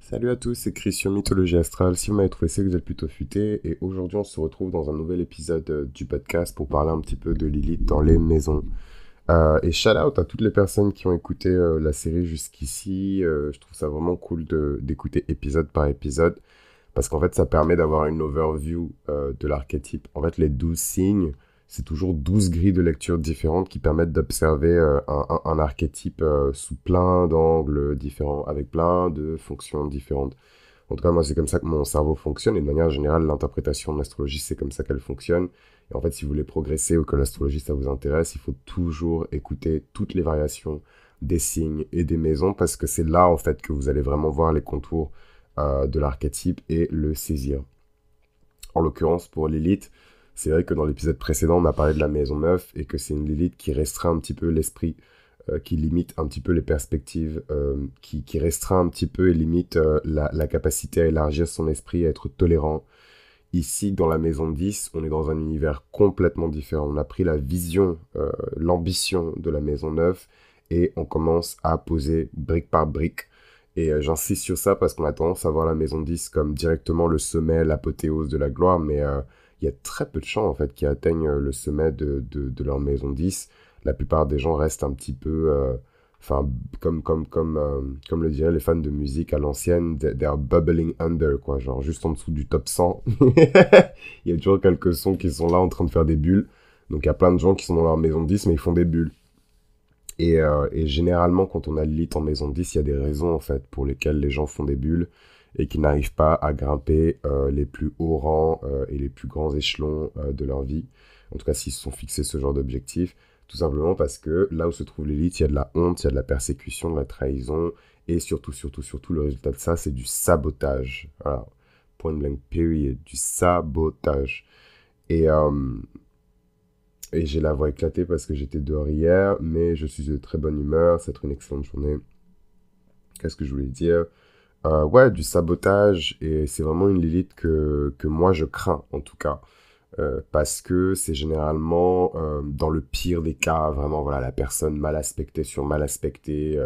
Salut à tous, c'est Christian Mythologie Astrale. Si vous m'avez trouvé, c'est que vous êtes plutôt futé. Et aujourd'hui, on se retrouve dans un nouvel épisode du podcast pour parler un petit peu de Lilith dans les maisons. Et shout out à toutes les personnes qui ont écouté la série jusqu'ici. Je trouve ça vraiment cool d'écouter épisode par épisode. Parce qu'en fait, ça permet d'avoir une overview de l'archétype. En fait, les 12 signes, c'est toujours 12 grilles de lecture différentes qui permettent d'observer un archétype sous plein d'angles différents, avec plein de fonctions différentes. En tout cas, moi, c'est comme ça que mon cerveau fonctionne. Et de manière générale, l'interprétation de l'astrologie, c'est comme ça qu'elle fonctionne. Et en fait, si vous voulez progresser ou que l'astrologie, ça vous intéresse, il faut toujours écouter toutes les variations des signes et des maisons parce que c'est là, en fait, que vous allez vraiment voir les contours de l'archétype et le saisir. En l'occurrence, pour Lilith, c'est vrai que dans l'épisode précédent, on a parlé de la maison 9 et que c'est une Lilith qui restreint un petit peu l'esprit, qui limite un petit peu les perspectives, qui restreint un petit peu et limite la capacité à élargir son esprit, à être tolérant. Ici, dans la maison 10, on est dans un univers complètement différent. On a pris la vision, l'ambition de la maison 9 et on commence à poser brique par brique. Et j'insiste sur ça parce qu'on a tendance à voir la maison 10 comme directement le sommet, l'apothéose de la gloire, mais il y a très peu de gens en fait qui atteignent le sommet de leur maison 10. La plupart des gens restent un petit peu, enfin, comme le diraient les fans de musique à l'ancienne, they're bubbling under, quoi, genre juste en dessous du top 100. Il y a toujours quelques sons qui sont là en train de faire des bulles. Donc il y a plein de gens qui sont dans leur maison 10, mais ils font des bulles. Et généralement, quand on a Lilith en maison 10, il y a des raisons en fait pour lesquelles les gens font des bulles et qui n'arrivent pas à grimper les plus hauts rangs et les plus grands échelons de leur vie. En tout cas, s'ils se sont fixés ce genre d'objectif. Tout simplement parce que là où se trouve Lilith, il y a de la honte, il y a de la persécution, de la trahison. Et surtout, le résultat de ça, c'est du sabotage. Voilà. Point blank period. Du sabotage. Et, euh, et j'ai la voix éclatée parce que j'étais dehors hier, mais je suis de très bonne humeur. C'est une excellente journée. Qu'est-ce que je voulais dire? Ouais, du sabotage. Et c'est vraiment une Lilith que moi je crains, en tout cas. Parce que c'est généralement, dans le pire des cas, vraiment, voilà, la personne mal aspectée sur mal aspectée,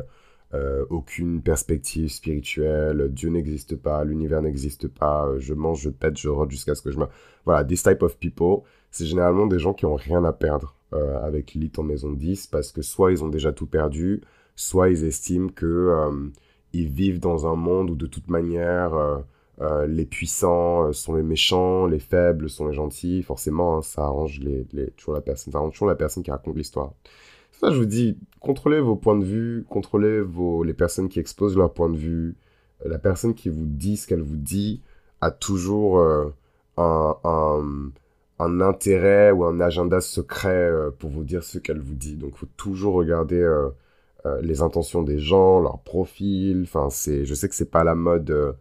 aucune perspective spirituelle, Dieu n'existe pas, l'univers n'existe pas, je mange, je pète, je rote jusqu'à ce que je me... Voilà, this type of people, c'est généralement des gens qui ont rien à perdre avec Lilith en maison 10, parce que soit ils ont déjà tout perdu, soit ils estiment que ils vivent dans un monde où de toute manière... les puissants sont les méchants, les faibles sont les gentils. Forcément, hein, ça arrange toujours la personne. Ça arrange toujours la personne qui raconte l'histoire. Ça, je vous dis, contrôlez vos points de vue, contrôlez les personnes qui exposent leur point de vue. La personne qui vous dit ce qu'elle vous dit a toujours un, un, un intérêt ou un agenda secret pour vous dire ce qu'elle vous dit. Donc, il faut toujours regarder les intentions des gens, leur profil. Enfin, je sais que c'est pas la mode.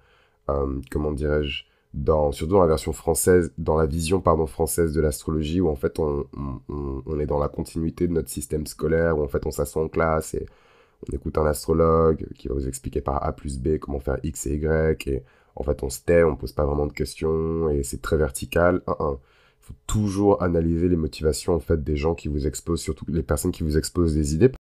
Comment dirais-je, surtout dans la version française, dans la vision pardon, française de l'astrologie, où en fait on est dans la continuité de notre système scolaire, où en fait on s'assoit en classe et on écoute un astrologue qui va vous expliquer par A plus B comment faire X et Y, et en fait on se tait, on pose pas vraiment de questions, et c'est très vertical. Il faut toujours analyser les motivations en fait des gens qui vous exposent, surtout les personnes qui vous exposent des idées.